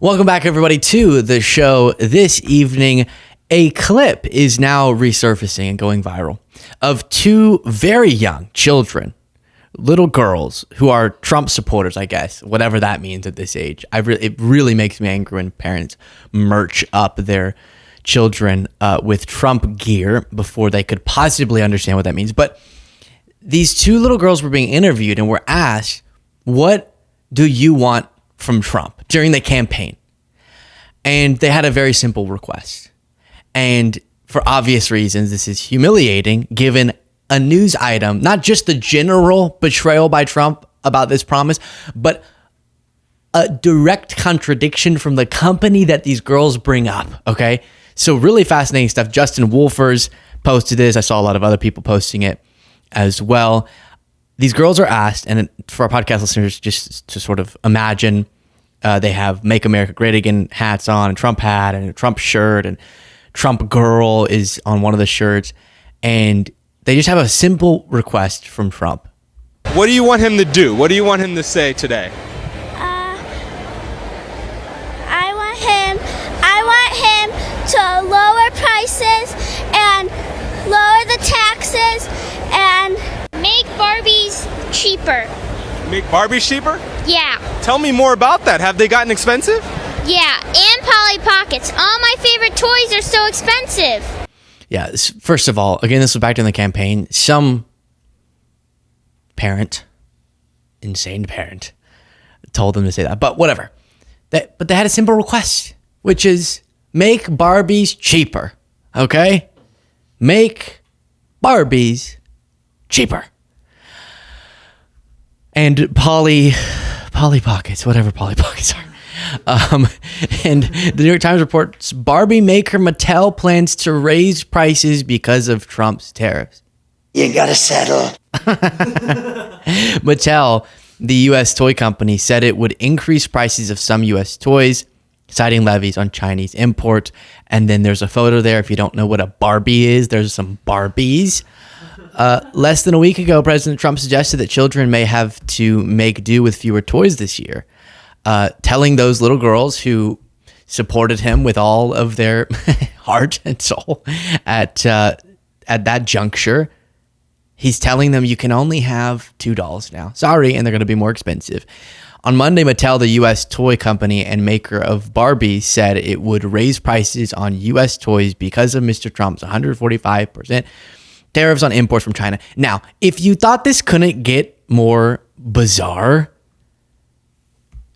Welcome back, everybody, to the show. This evening, a clip is now resurfacing and going viral of two very young children, little girls who are Trump supporters, I guess, whatever that means at this age. It really makes me angry when parents merch up their children with Trump gear before they could possibly understand what that means. But these two little girls were being interviewed and were asked, what do you want from Trump during the campaign? And they had a very simple request. And for obvious reasons, this is humiliating given a news item, not just the general betrayal by Trump about this promise, but a direct contradiction from the company that these girls bring up. Okay. So really fascinating stuff. Justin Wolfers posted this. I saw a lot of other people posting it as well. These girls are asked, and for our podcast listeners, just to sort of imagine, they have Make America Great Again hats on, a Trump hat and a Trump shirt, and Trump girl is on one of the shirts. And they just have a simple request from Trump. What do you want him to do? What do you want him to say today? I want him to lower prices and lower the taxes and make Barbies cheaper. Make Barbies cheaper? Yeah. Tell me more about that. Have they gotten expensive? Yeah, and Polly Pockets. All my favorite toys are so expensive. Yeah, first of all, again, this was back during the campaign. Some parent, insane parent, told them to say that. But whatever. But they had a simple request, which is make Barbies cheaper. Okay? Make Barbies cheaper. And Polly Pockets, whatever Polly Pockets are. And the New York Times reports Barbie maker Mattel plans to raise prices because of Trump's tariffs. You gotta settle. Mattel, the U.S. toy company, said it would increase prices of some U.S. toys, citing levies on Chinese imports. And then there's a photo there. If you don't know what a Barbie is, there's some Barbies. Less than a week ago, President Trump suggested that children may have to make do with fewer toys this year, telling those little girls who supported him with all of their heart and soul at that juncture, he's telling them you can only have $2 now. Sorry, and they're going to be more expensive. On Monday, Mattel, the U.S. toy company and maker of Barbie, said it would raise prices on U.S. toys because of Mr. Trump's 145% tariffs on imports from China. Now, if you thought this couldn't get more bizarre,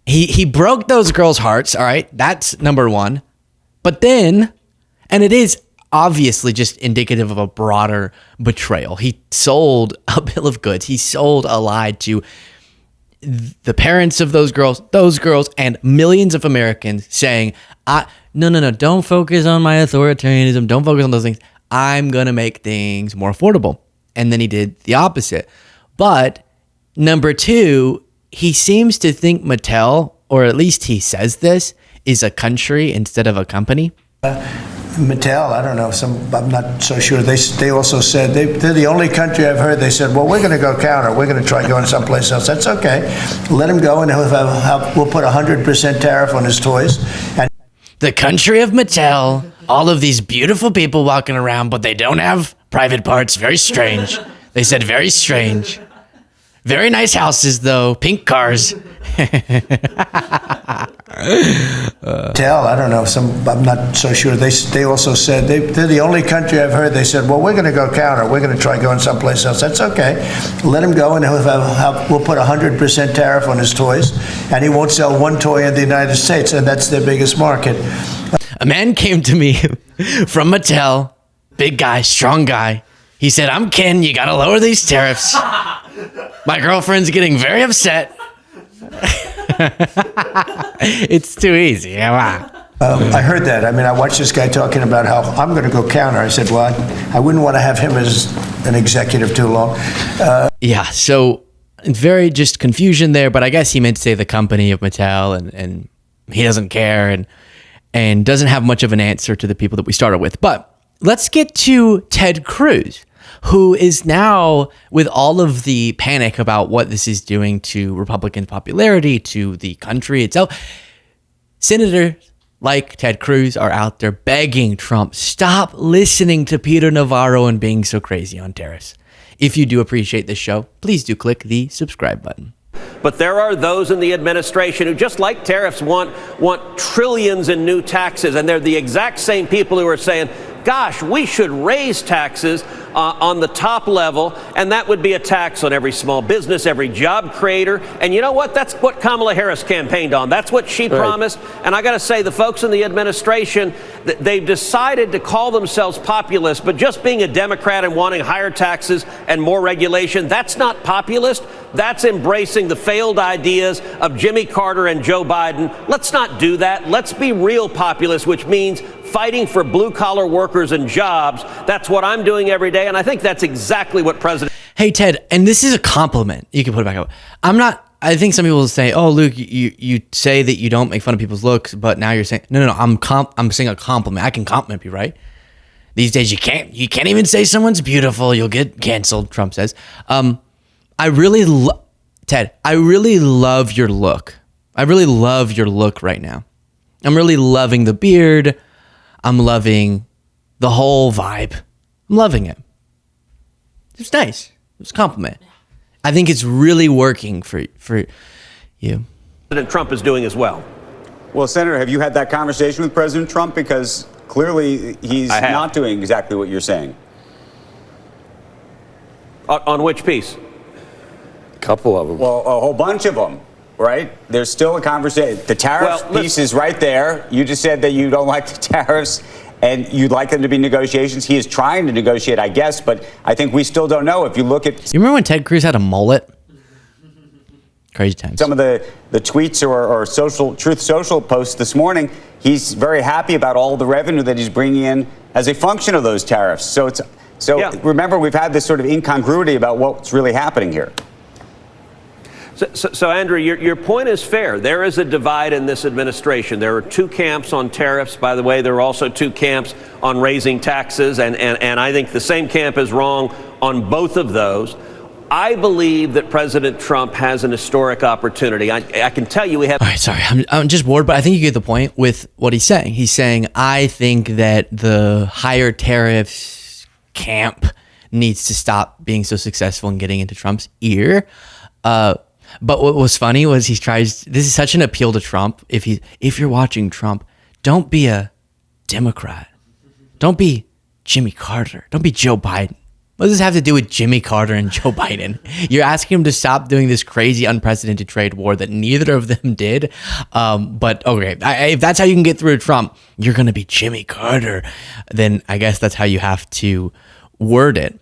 he broke those girls' hearts, all right? That's number one. But then, and it is obviously just indicative of a broader betrayal. He sold a bill of goods. He sold a lie to the parents of those girls, and millions of Americans saying, no, don't focus on my authoritarianism. Don't focus on those things. I'm going to make things more affordable. And then he did the opposite. But number two, he seems to think Mattel, or at least he says this, is a country instead of a company. Mattel, I don't know, I'm not so sure. They also said, they're the only country I've heard, they said, well, we're going to go counter. We're going to try going someplace else. That's okay. Let him go, and we'll put 100% tariff on his toys. And the country of Mattel, all of these beautiful people walking around, but they don't have private parts. Very strange. They said very strange. Very nice houses, though. Pink cars. Mattel, I don't know, I'm not so sure. They also said, they're the only country I've heard, they said, well, we're going to go counter. We're going to try going someplace else. That's okay. Let him go, and we'll put 100% tariff on his toys, and he won't sell one toy in the United States, and that's their biggest market. A man came to me from Mattel, big guy, strong guy. He said, I'm Ken, you got to lower these tariffs. My girlfriend's getting very upset. It's too easy. Yeah. I heard that. I mean, I watched this guy talking about how I'm going to go counter. I said, well, I wouldn't want to have him as an executive too long. Yeah, so very just confusion there, but I guess he meant to say the company of Mattel, and he doesn't care and doesn't have much of an answer to the people that we started with. But let's get to Ted Cruz, who is now, with all of the panic about what this is doing to Republican popularity, to the country itself, Senators like Ted Cruz are out there begging Trump, stop listening to Peter Navarro and being so crazy on tariffs. If you do appreciate this show, please do click the subscribe button. But there are those in the administration who, just like tariffs, want trillions in new taxes. And they're the exact same people who are saying, gosh, we should raise taxes on the top level, and that would be a tax on every small business, every job creator. And you know what? That's what Kamala Harris campaigned on. That's what she promised. And I got to say, the folks in the administration, they've decided to call themselves populist, but just being a Democrat and wanting higher taxes and more regulation, that's not populist. That's embracing the failed ideas of Jimmy Carter and Joe Biden. Let's not do that. Let's be real populist, which means fighting for blue-collar workers and jobs. That's what I'm doing every day, and I think that's exactly what President... Hey, Ted, and this is a compliment. You can put it back up. I think some people will say, oh, Luke, you say that you don't make fun of people's looks, but now you're saying, no, I'm saying a compliment. I can compliment you, right? These days you can't even say someone's beautiful. You'll get canceled, Trump says. Ted, I really love your look. I really love your look right now. I'm really loving the beard. I'm loving the whole vibe. I'm loving it. It's nice. It's a compliment. I think it's really working for you. President Trump is doing as well. Well, Senator, have you had that conversation with President Trump? Because clearly he's not doing exactly what you're saying. On which piece? A couple of them. Well, a whole bunch of them, right? There's still a conversation. The tariff piece is right there. You just said that you don't like the tariffs and you'd like them to be negotiations. He is trying to negotiate, I guess, but I think we still don't know. If you look at... You remember when Ted Cruz had a mullet? Crazy times. Some of the tweets or Truth Social posts this morning, he's very happy about all the revenue that he's bringing in as a function of those tariffs. So remember, we've had this sort of incongruity about what's really happening here. So Andrew, your point is fair. There is a divide in this administration. There are two camps on tariffs. By the way, there are also two camps on raising taxes. And I think the same camp is wrong on both of those. I believe that President Trump has an historic opportunity. I can tell you we have... All right, sorry. I'm just bored, but I think you get the point with what he's saying. He's saying, I think that the higher tariffs camp needs to stop being so successful and getting into Trump's ear. But what was funny was this is such an appeal to Trump. If you're watching Trump, don't be a Democrat. Don't be Jimmy Carter. Don't be Joe Biden. What does this have to do with Jimmy Carter and Joe Biden? You're asking him to stop doing this crazy, unprecedented trade war that neither of them did. But okay, if that's how you can get through to Trump, you're going to be Jimmy Carter. Then I guess that's how you have to word it.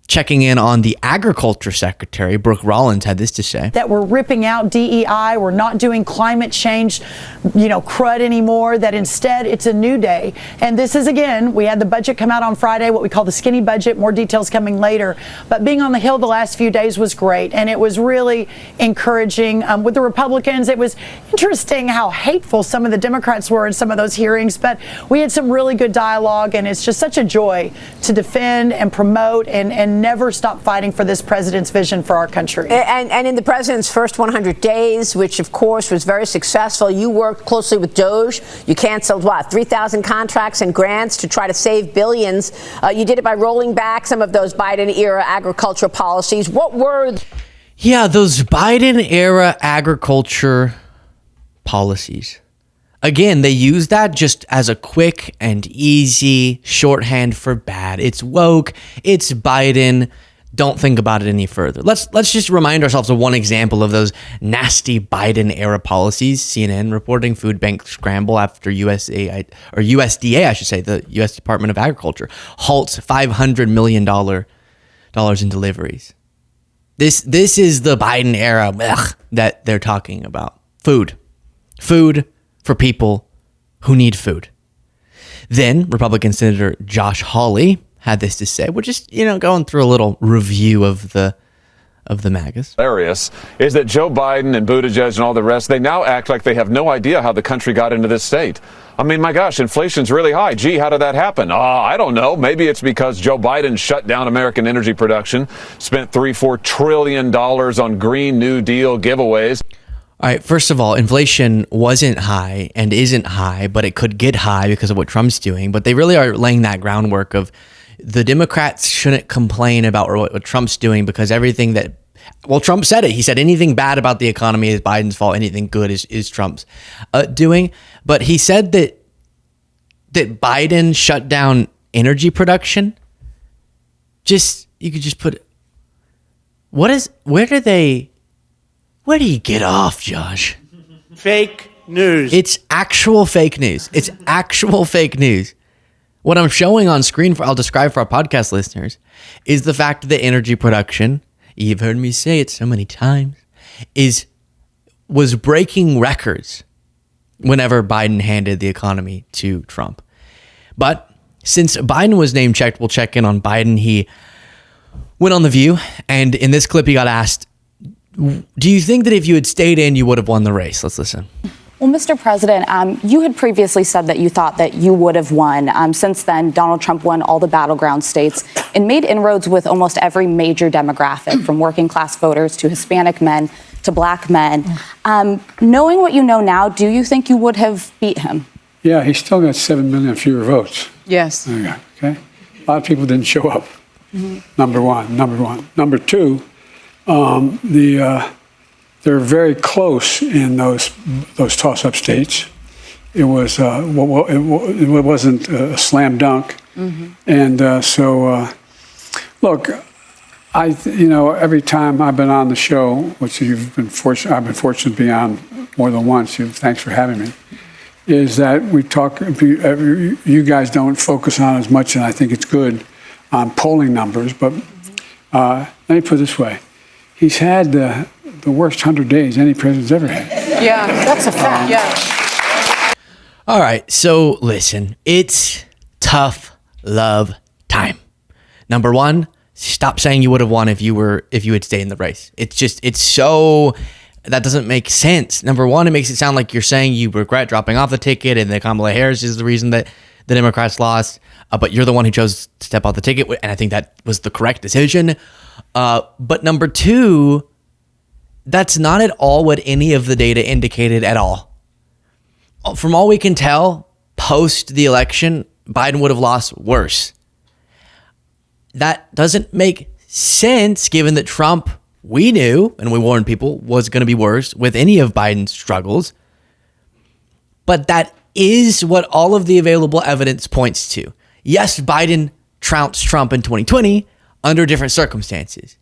Checking in on the Agriculture Secretary, Brooke Rollins had this to say. That we're ripping out DEI, we're not doing climate change, crud anymore, that instead it's a new day. And this is, again, we had the budget come out on Friday, what we call the skinny budget, more details coming later. But being on the Hill the last few days was great, and it was really encouraging. With the Republicans, it was interesting how hateful some of the Democrats were in some of those hearings, but we had some really good dialogue, and it's just such a joy to defend and promote and never stop fighting for this president's vision for our country. And in the president's first 100 days, which of course was very successful, you worked closely with DOGE. You canceled 3,000 contracts and grants to try to save billions. You did it by rolling back some of those Biden-era agriculture policies. What were... Yeah, those Biden-era agriculture policies. Again, they use that just as a quick and easy shorthand for bad. It's woke. It's Biden. Don't think about it any further. Let's just remind ourselves of one example of those nasty Biden-era policies. CNN reporting food bank scramble after USDA, I should say, the U.S. Department of Agriculture, halts $500 million in deliveries. This is the Biden era that they're talking about. Food for people who need food. Then Republican Senator Josh Hawley had this to say. We're just, going through a little review of the MAGAs. Hilarious is that Joe Biden and Buttigieg and all the rest, they now act like they have no idea how the country got into this state. I mean, my gosh, inflation's really high. Gee, how did that happen? I don't know. Maybe it's because Joe Biden shut down American energy production, spent $3-4 trillion on Green New Deal giveaways. All right, first of all, inflation wasn't high and isn't high, but it could get high because of what Trump's doing. But they really are laying that groundwork of the Democrats shouldn't complain about what Trump's doing because everything that, well, Trump said it. He said anything bad about the economy is Biden's fault. Anything good is Trump's doing. But he said that Biden shut down energy production. You could just put, where do you get off, Josh? Fake news. It's actual fake news. It's actual fake news. What I'm showing on screen, I'll describe for our podcast listeners, is the fact that energy production, you've heard me say it so many times, was breaking records whenever Biden handed the economy to Trump. But since Biden was name checked, we'll check in on Biden. He went on The View, and in this clip he got asked, do you think that if you had stayed in, you would have won the race? Let's listen. Well, Mr. President, you had previously said that you thought that you would have won. Since then, Donald Trump won all the battleground states and made inroads with almost every major demographic, from working class voters to Hispanic men to black men. Knowing what you know now, do you think you would have beat him? Yeah, he still got 7 million fewer votes. Yes. There you go. Okay. A lot of people didn't show up. Number one. Number two, they're very close in those toss-up states. It was it wasn't a slam dunk, and so look, every time I've been on the show, which I've been fortunate to be on more than once. Thanks for having me. Is that we talk? You guys don't focus on as much, and I think it's good on polling numbers. But let me put it this way. He's had the worst 100 days any president's ever had. Yeah, that's a fact. Yeah. All right, so listen, it's tough love time. Number one, stop saying you would have won if you had stayed in the race. It's so, that doesn't make sense. Number one, it makes it sound like you're saying you regret dropping off the ticket and that Kamala Harris is the reason that the Democrats lost, but you're the one who chose to step off the ticket, and I think that was the correct decision. But number two, that's not at all what any of the data indicated at all. From all we can tell, post the election, Biden would have lost worse. That doesn't make sense given that Trump, we knew, and we warned people, was going to be worse with any of Biden's struggles. But that is what all of the available evidence points to. Yes, Biden trounced Trump in 2020 under different circumstances.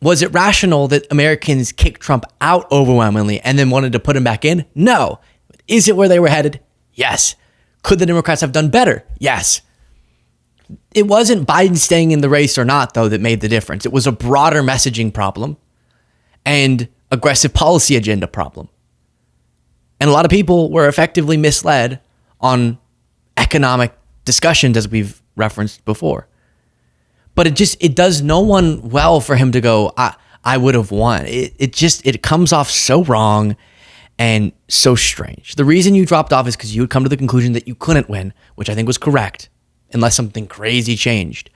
Was it rational that Americans kicked Trump out overwhelmingly and then wanted to put him back in? No. Is it where they were headed? Yes. Could the Democrats have done better? Yes. It wasn't Biden staying in the race or not, though, that made the difference. It was a broader messaging problem and aggressive policy agenda problem. And a lot of people were effectively misled on economic discussions, as we've referenced before. But it does no one well for him to go, I would have won. It comes off so wrong and so strange. The reason you dropped off is because you had come to the conclusion that you couldn't win, which I think was correct, unless something crazy changed.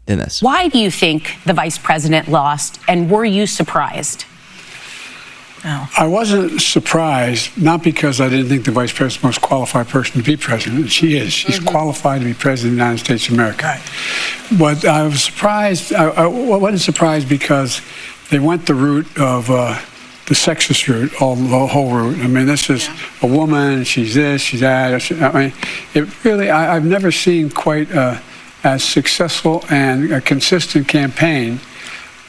Than this. Why do you think the vice president lost, and were you surprised? No. I wasn't surprised, not because I didn't think the vice president was the most qualified person to be president, and she is. She's qualified to be president of the United States of America. Right. But I was surprised. I wasn't surprised because they went the route of the sexist route, the whole route. I mean, this is a woman, she's this, she's that. I mean, it really, I've never seen quite as successful and a consistent campaign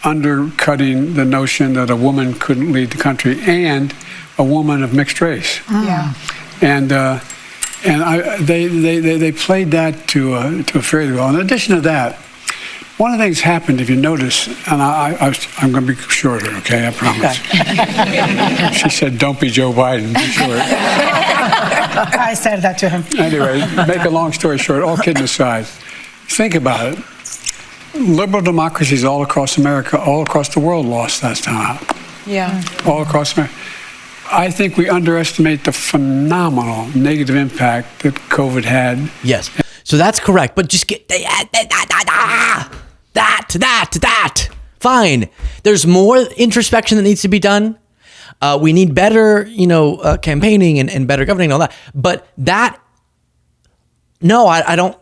undercutting the notion that a woman couldn't lead the country and a woman of mixed race. Yeah. And they played that to a fairly well. In addition to that, one of the things happened, if you notice, and I'm going to be shorter, okay? I promise. Okay. She said, "Don't be Joe Biden, be short." I said that to him. Anyway, make a long story short, all kidding aside, think about it. Liberal democracies all across America, all across the world lost that time. Yeah. All across America. I think we underestimate the phenomenal negative impact that COVID had. Yes. So that's correct. But just get that. Fine. There's more introspection that needs to be done. We need better, campaigning and better governing and all that. But I don't.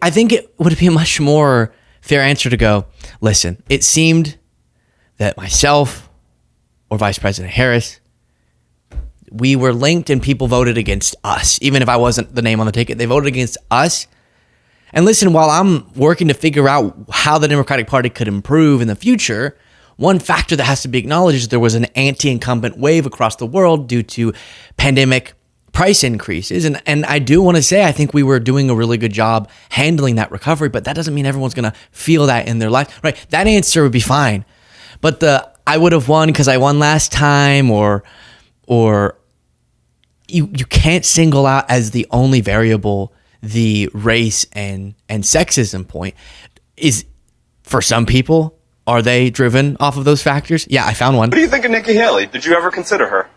I think it would be a much more fair answer to go, listen, it seemed that myself or Vice President Harris, we were linked and people voted against us. Even if I wasn't the name on the ticket, they voted against us. And listen, while I'm working to figure out how the Democratic Party could improve in the future, one factor that has to be acknowledged is there was an anti-incumbent wave across the world due to pandemic price increases. And I do want to say, I think we were doing a really good job handling that recovery, but that doesn't mean everyone's going to feel that in their life, right? That answer would be fine. But I would have won because I won last time, or you can't single out as the only variable the race and sexism point. Is for some people, are they driven off of those factors? Yeah, I found one. What do you think of Nikki Haley? Did you ever consider her?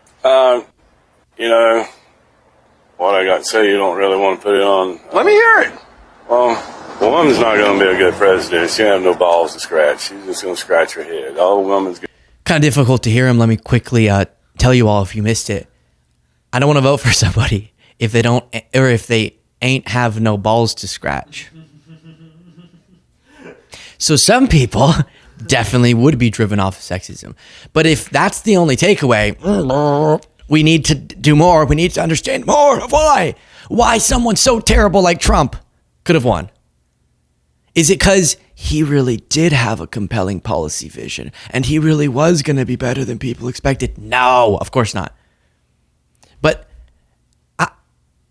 What I got to say, you don't really want to put it on. Let me hear it. Well, the woman's not going to be a good president. She don't have no balls to scratch. She's just going to scratch her head. All the woman's kind of difficult to hear him. Let me quickly tell you all, if you missed it, I don't want to vote for somebody if they don't, or if they ain't have no balls to scratch. So some people definitely would be driven off of sexism. But if that's the only takeaway, we need to do more. We need to understand more of why someone so terrible like Trump could have won. Is it because he really did have a compelling policy vision and he really was going to be better than people expected? No, of course not. But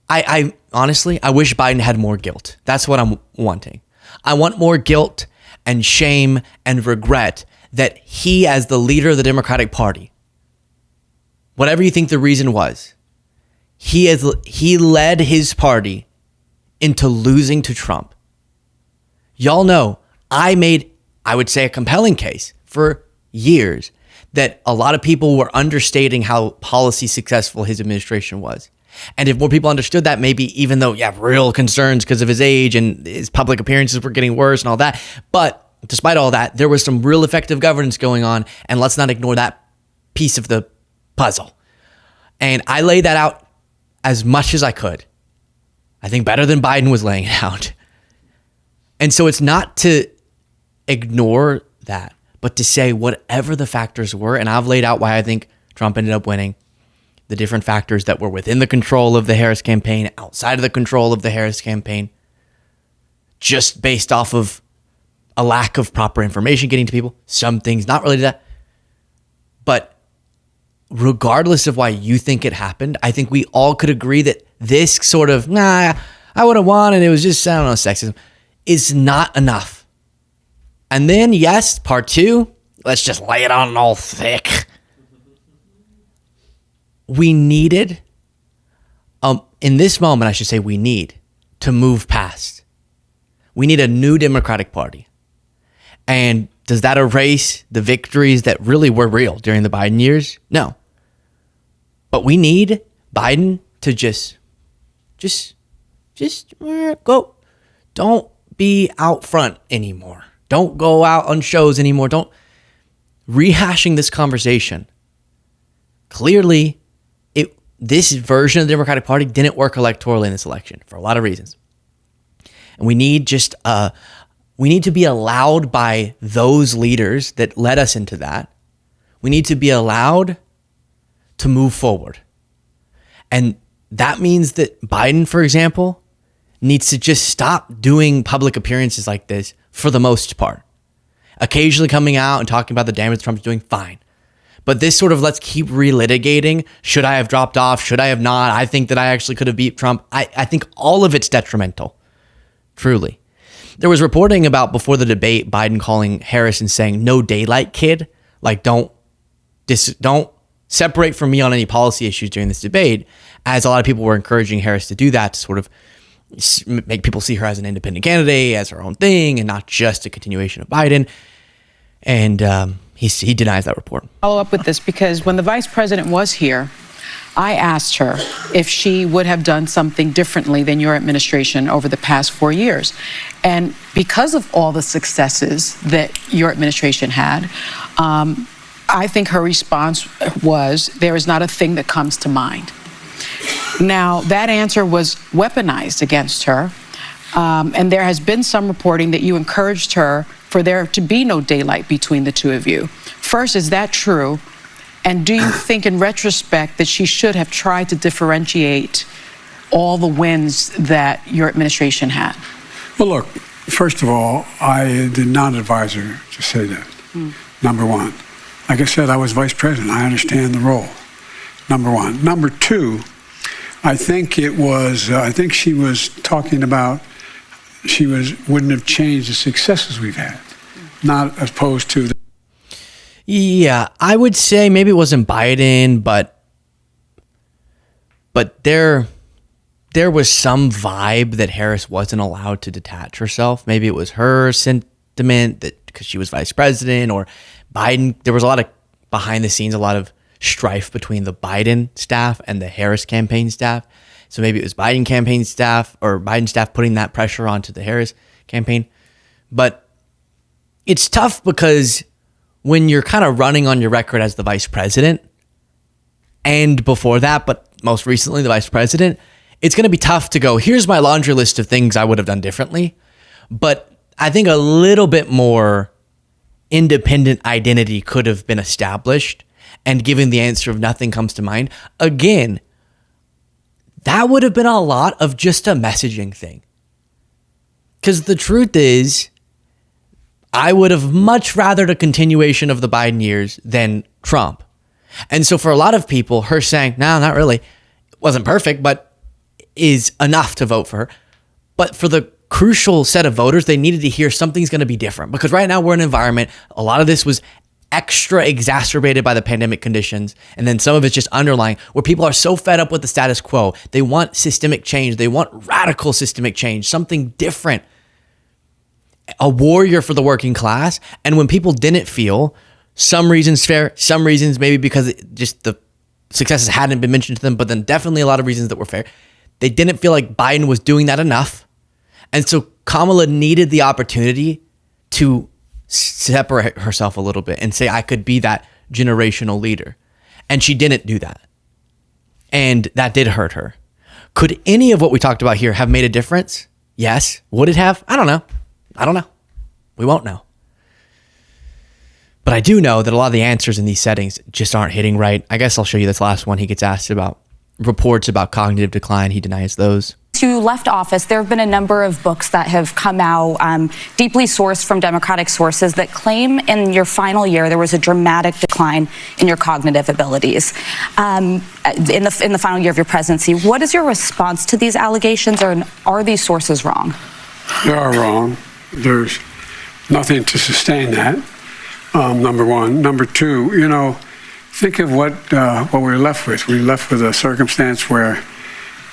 I honestly, I wish Biden had more guilt. That's what I'm wanting. I want more guilt and shame and regret that he, as the leader of the Democratic Party, whatever you think the reason was, he led his party into losing to Trump. Y'all know I made, I would say, a compelling case for years that a lot of people were understating how policy successful his administration was. And if more people understood that, maybe even though you have real concerns because of his age and his public appearances were getting worse and all that, but despite all that, there was some real effective governance going on, and let's not ignore that piece of the puzzle. And I laid that out as much as I could. I think better than Biden was laying it out. And so it's not to ignore that, but to say whatever the factors were, and I've laid out why I think Trump ended up winning, the different factors that were within the control of the Harris campaign, outside of the control of the Harris campaign, just based off of a lack of proper information getting to people, some things not related to that. But regardless of why you think it happened, I think we all could agree that this sort of, I would have won and it was just, I don't know, sexism, is not enough. And then, yes, part two, let's just lay it on all thick. We needed, in this moment, I should say we need to move past. We need a new Democratic Party. And does that erase the victories that really were real during the Biden years? No. But we need Biden to just go. Don't be out front anymore. Don't go out on shows anymore. Don't rehashing this conversation. Clearly, this version of the Democratic Party didn't work electorally in this election for a lot of reasons. And we need we need to be allowed by those leaders that led us into that. We need to be allowed to move forward. And that means that Biden, for example, needs to just stop doing public appearances like this for the most part. Occasionally coming out and talking about the damage Trump's doing, fine. But this sort of let's keep relitigating. Should I have dropped off? Should I have not? I think that I actually could have beat Trump. I think all of it's detrimental. Truly. There was reporting about before the debate, Biden calling Harris and saying, no daylight, kid. Like, don't separate from me on any policy issues during this debate, as a lot of people were encouraging Harris to do that, to sort of make people see her as an independent candidate, as her own thing, and not just a continuation of Biden. And he denies that report. Follow up with this, because when the vice president was here, I asked her if she would have done something differently than your administration over the past 4 years. And because of all the successes that your administration had, I think her response was, there is not a thing that comes to mind. Now, that answer was weaponized against her, and there has been some reporting that you encouraged her for there to be no daylight between the two of you. First, is that true? And do you think in retrospect that she should have tried to differentiate all the wins that your administration had? Well, look, first of all, I did not advise her to say that, number one. Like I said, I was vice president. I understand the role, number one. Number two, I think she was talking about wouldn't have changed the successes we've had, not opposed to the. Yeah, I would say maybe it wasn't Biden, but there was some vibe that Harris wasn't allowed to detach herself. Maybe it was her sentiment that because she was vice president, or Biden. There was a lot of behind the scenes, a lot of strife between the Biden staff and the Harris campaign staff. So maybe it was Biden campaign staff or Biden staff putting that pressure onto the Harris campaign. But it's tough because when you're kind of running on your record as the vice president, and before that, but most recently the vice president, it's going to be tough to go, here's my laundry list of things I would have done differently. But I think a little bit more independent identity could have been established, and given the answer of nothing comes to mind, again, that would have been a lot of just a messaging thing. Because the truth is, I would have much rathered a continuation of the Biden years than Trump. And so for a lot of people, her saying, no, not really, wasn't perfect, but is enough to vote for her. But for the crucial set of voters, they needed to hear something's going to be different. Because right now we're in an environment, a lot of this was extra exacerbated by the pandemic conditions. And then some of it's just underlying, where people are so fed up with the status quo. They want systemic change. They want radical systemic change, something different. A warrior for the working class. And when people didn't feel, some reasons fair, some reasons maybe because just the successes hadn't been mentioned to them, but then definitely a lot of reasons that were fair, they didn't feel like Biden was doing that enough. And so Kamala needed the opportunity to separate herself a little bit and say, I could be that generational leader. And she didn't do that. And that did hurt her. Could any of what we talked about here have made a difference? Yes. Would it have? I don't know. We won't know. But I do know that a lot of the answers in these settings just aren't hitting right. I guess I'll show you this last one. He gets asked about reports about cognitive decline. He denies those. You left office, there have been a number of books that have come out, deeply sourced from Democratic sources, that claim in your final year there was a dramatic decline in your cognitive abilities in the final year of your presidency. What is your response to these allegations, or are these sources wrong? They are wrong. There's nothing to sustain that, number one. Number two, think of what we're left with. We're left with a circumstance where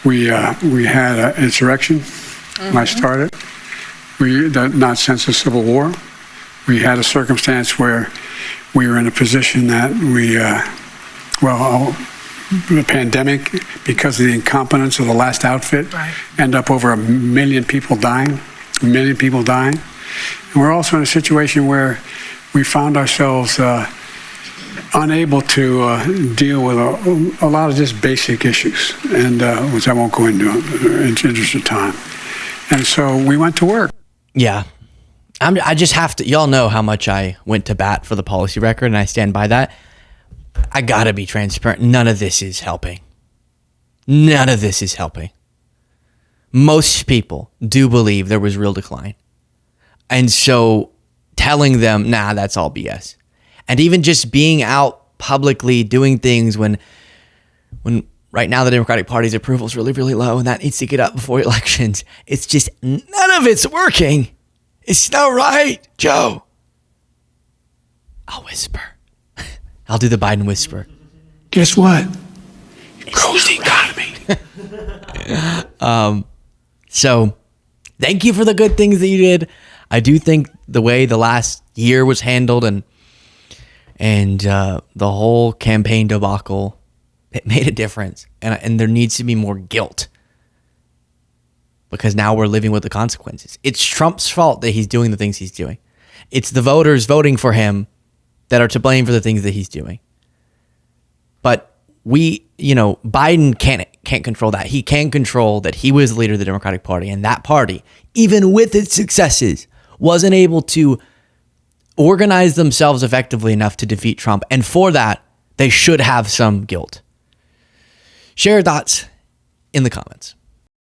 we had an insurrection when I started. We did not sense a civil war. We had a circumstance where we were in a position that the pandemic, because of the incompetence of the last outfit, end up over 1 million people dying. And we're also in a situation where we found ourselves unable to deal with a lot of just basic issues, and which I won't go into in interest of time. And so we went to work. Yeah. I just have to, y'all know how much I went to bat for the policy record, and I stand by that. I gotta be transparent. None of this is helping. Most people do believe there was real decline. And so telling them, nah, that's all BS. And even just being out publicly doing things when right now the Democratic Party's approval is really, really low, and that needs to get up before elections. It's just none of it's working. It's not right, Joe. I'll whisper. I'll do the Biden whisper. Guess what? Grows the economy. So thank you for the good things that you did. I do think the way the last year was handled and the whole campaign debacle, it made a difference. And there needs to be more guilt, because now we're living with the consequences. It's Trump's fault that he's doing the things he's doing. It's the voters voting for him that are to blame for the things that he's doing. But Biden can't control that. He can control that he was the leader of the Democratic Party, and that party, even with its successes, wasn't able to organize themselves effectively enough to defeat Trump. And for that, they should have some guilt. Share your thoughts in the comments.